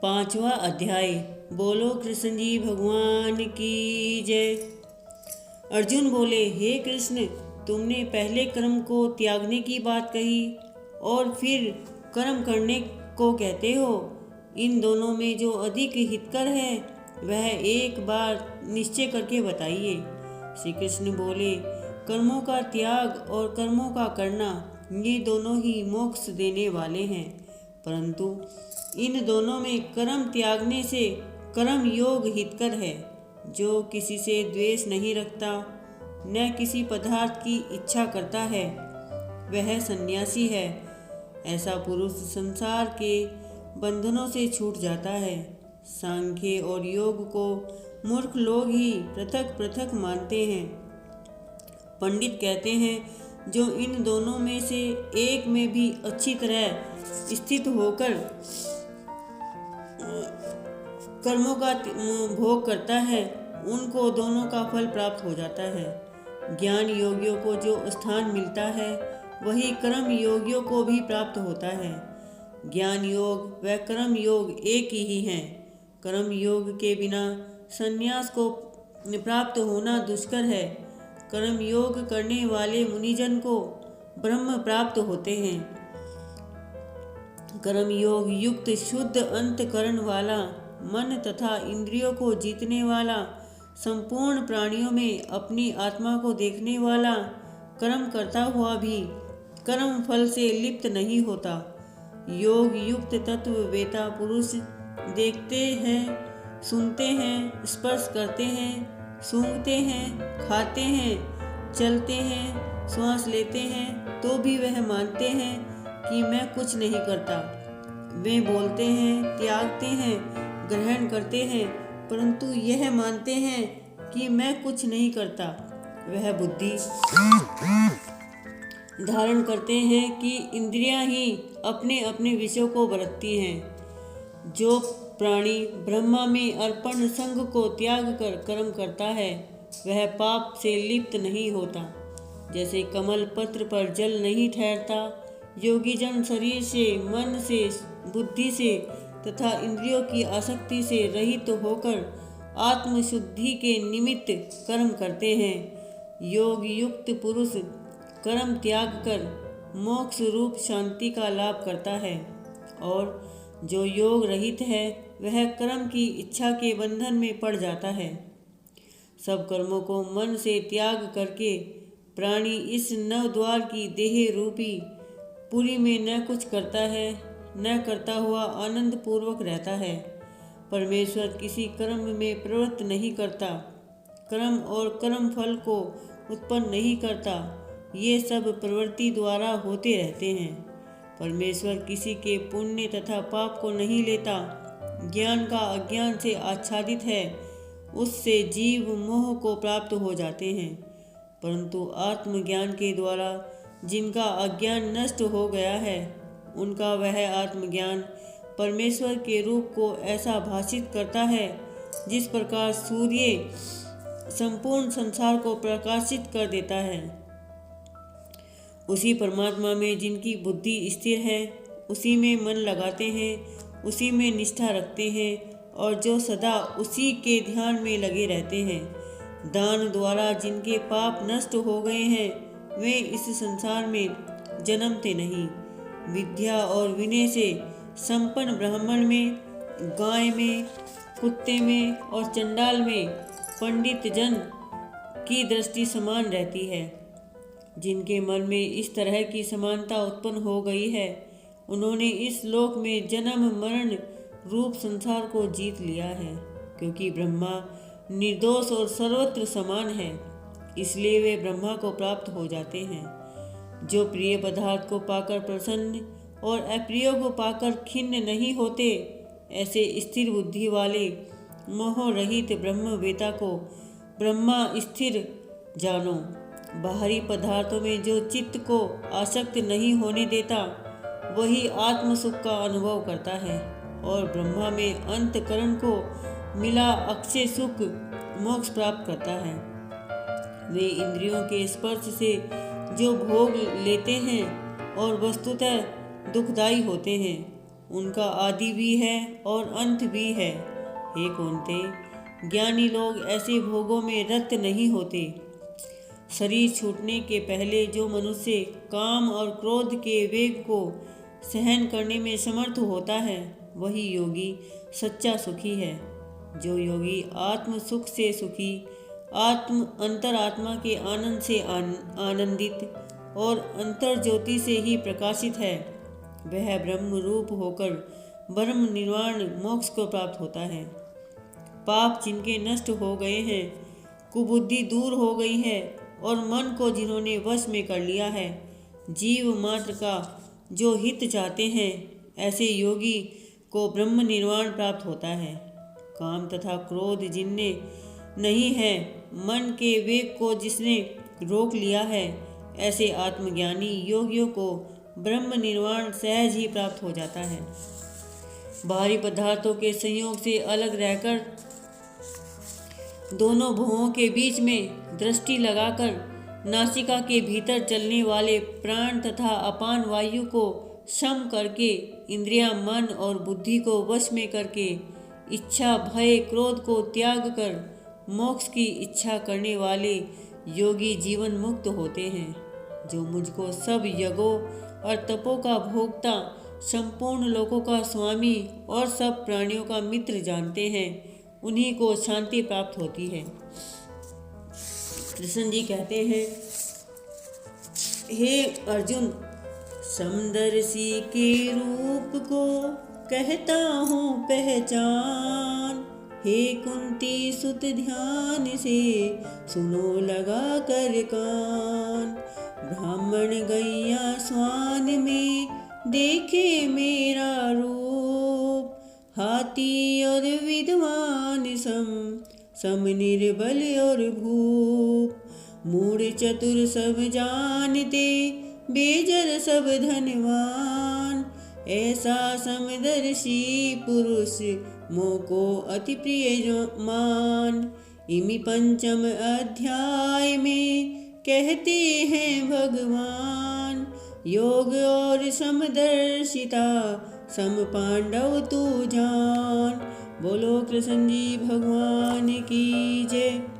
5वां अध्याय। बोलो कृष्ण जी भगवान की जय। अर्जुन बोले, हे कृष्ण, तुमने पहले कर्म को त्यागने की बात कही और फिर कर्म करने को कहते हो। इन दोनों में जो अधिक हितकर है वह एक बार निश्चय करके बताइए। श्री कृष्ण बोले, कर्मों का त्याग और कर्मों का करना ये दोनों ही मोक्ष देने वाले हैं, परंतु इन दोनों में कर्म त्यागने से कर्म योग हितकर है। जो किसी से द्वेष नहीं रखता, न किसी पदार्थ की इच्छा करता है, वह सन्यासी है। ऐसा पुरुष संसार के बंधनों से छूट जाता है। सांख्य और योग को मूर्ख लोग ही पृथक पृथक मानते हैं। पंडित कहते हैं, जो इन दोनों में से एक में भी अच्छी तरह स्थित होकर कर्मों का भोग करता है, उनको दोनों का फल प्राप्त हो जाता है। ज्ञान योगियों को जो स्थान मिलता है वही कर्म योगियों को भी प्राप्त होता है। ज्ञान योग व कर्म योग एक ही हैं। कर्म योग के बिना संन्यास को प्राप्त होना दुष्कर है। कर्म योग करने वाले मुनिजन को ब्रह्म प्राप्त होते हैं। कर्म योग युक्त शुद्ध अंतकरण वाला, मन तथा इंद्रियों को जीतने वाला, संपूर्ण प्राणियों में अपनी आत्मा को देखने वाला, कर्म करता हुआ भी कर्म फल से लिप्त नहीं होता। योग युक्त तत्व वेता पुरुष देखते हैं, सुनते हैं, स्पर्श करते हैं, सूंघते हैं, खाते हैं, चलते हैं, श्वास लेते हैं, तो भी वह मानते हैं कि मैं कुछ नहीं करता। वे बोलते हैं, त्यागते हैं, ग्रहण करते हैं, परंतु यह मानते हैं कि मैं कुछ नहीं करता। वह बुद्धि धारण करते हैं कि इंद्रियां ही अपने अपने विषयों को बरतती हैं। जो प्राणी ब्रह्मा में अर्पण संग को त्याग कर कर्म करता है, वह पाप से लिप्त नहीं होता। जैसे कमल पत्र पर जल नहीं ठहरता, योगीजन शरीर से, मन से, बुद्धि से तथा इंद्रियों की आसक्ति से रहित होकर आत्मशुद्धि के निमित्त कर्म करते हैं। योग युक्त पुरुष कर्म त्याग कर मोक्ष रूप शांति का लाभ करता है, और जो योग रहित है वह कर्म की इच्छा के बंधन में पड़ जाता है। सब कर्मों को मन से त्याग करके प्राणी इस नवद्वार की देह रूपी पुरी में न कुछ करता है, न करता हुआ आनंद पूर्वक रहता है। परमेश्वर किसी कर्म में प्रवृत्त नहीं करता, कर्म और कर्म फल को उत्पन्न नहीं करता। ये सब प्रवृत्ति द्वारा होते रहते हैं। परमेश्वर किसी के पुण्य तथा पाप को नहीं लेता। ज्ञान का अज्ञान से आच्छादित है, उससे जीव मोह को प्राप्त हो जाते हैं, परंतु आत्मज्ञान के द्वारा जिनका अज्ञान नष्ट हो गया है, उनका वह आत्मज्ञान परमेश्वर के रूप को ऐसा भाषित करता है, जिस प्रकार सूर्य संपूर्ण संसार को प्रकाशित कर देता है। उसी परमात्मा में जिनकी बुद्धि स्थिर है, उसी में मन लगाते हैं, उसी में निष्ठा रखते हैं, और जो सदा उसी के ध्यान में लगे रहते हैं। दान द्वारा जिनके पाप नष्ट हो गए हैं, वे इस संसार में जन्मते नहीं। विद्या और विनय से संपन्न ब्राह्मण में, गाय में, कुत्ते में और चंडाल में पंडित जन की दृष्टि समान रहती है। जिनके मन में इस तरह की समानता उत्पन्न हो गई है, उन्होंने इस लोक में जन्म मरण रूप संसार को जीत लिया है। क्योंकि ब्रह्मा निर्दोष और सर्वत्र समान है, इसलिए वे ब्रह्मा को प्राप्त हो जाते हैं। जो प्रिय पदार्थ को पाकर प्रसन्न और अप्रिय को पाकर खिन्न नहीं होते, ऐसे स्थिर बुद्धि वाले मोह रहित ब्रह्मवेता को ब्रह्मा स्थिर जानो। बाहरी पदार्थों में जो चित्त को आसक्त नहीं होने देता, वही आत्म सुख का अनुभव करता है, और ब्रह्मा में अंतकरण को मिला अक्षय सुख मोक्ष प्राप्त करता है। वे इंद्रियों के स्पर्श से जो भोग लेते हैं और वस्तुतः दुखदायी होते हैं, उनका आदि भी है और अंत भी है। हे कुंती, ज्ञानी लोग ऐसे भोगों में रत नहीं होते। शरीर छूटने के पहले जो मनुष्य काम और क्रोध के वेग को सहन करने में समर्थ होता है, वही योगी सच्चा सुखी है। जो योगी आत्म सुख से सुखी, अंतरात्मा के आनंद से आनंदित और अंतर ज्योति से ही प्रकाशित है, वह ब्रह्म रूप होकर ब्रह्म निर्वाण मोक्ष को प्राप्त होता है। पाप जिनके नष्ट हो गए हैं, कुबुद्धि दूर हो गई है और मन को जिन्होंने वश में कर लिया है, जीव मात्र का जो हित चाहते हैं, ऐसे योगी को ब्रह्म निर्वाण प्राप्त होता है। काम तथा क्रोध जिनने नहीं है, मन के वेग को जिसने रोक लिया है, ऐसे आत्मज्ञानी योगियों को ब्रह्म निर्वाण सहज ही प्राप्त हो जाता है। बाहरी पदार्थों के संयोग से अलग रहकर दोनों भुवों के बीच में दृष्टि लगाकर नासिका के भीतर चलने वाले प्राण तथा अपान वायु को सम करके, इंद्रियां, मन और बुद्धि को वश में करके, इच्छा, भय, क्रोध को त्याग कर मोक्ष की इच्छा करने वाले योगी जीवन मुक्त होते हैं। जो मुझको सब यज्ञों और तपों का भोक्ता, संपूर्ण लोकों का स्वामी और सब प्राणियों का मित्र जानते हैं, उन्हीं को शांति प्राप्त होती है। कृष्ण जी कहते हैं, हे अर्जुन, समदर्शी के रूप को कहता हूँ पहचान। हे कुंती सुत, ध्यान से सुनो लगा कर कान। ब्राह्मण गैया स्वान में देखे मेरा रूप। हाथी और विद्वान सम निर्बल और भूप। मूढ़ चतुर सब जानते, बेजर सब धनवान। ऐसा समदर्शी पुरुष मोको अति प्रिय मान। इमि पंचम अध्याय में कहते हैं भगवान। योग और समदर्शिता सम पांडव तू जान। बोलो कृष्ण जी भगवान की जय।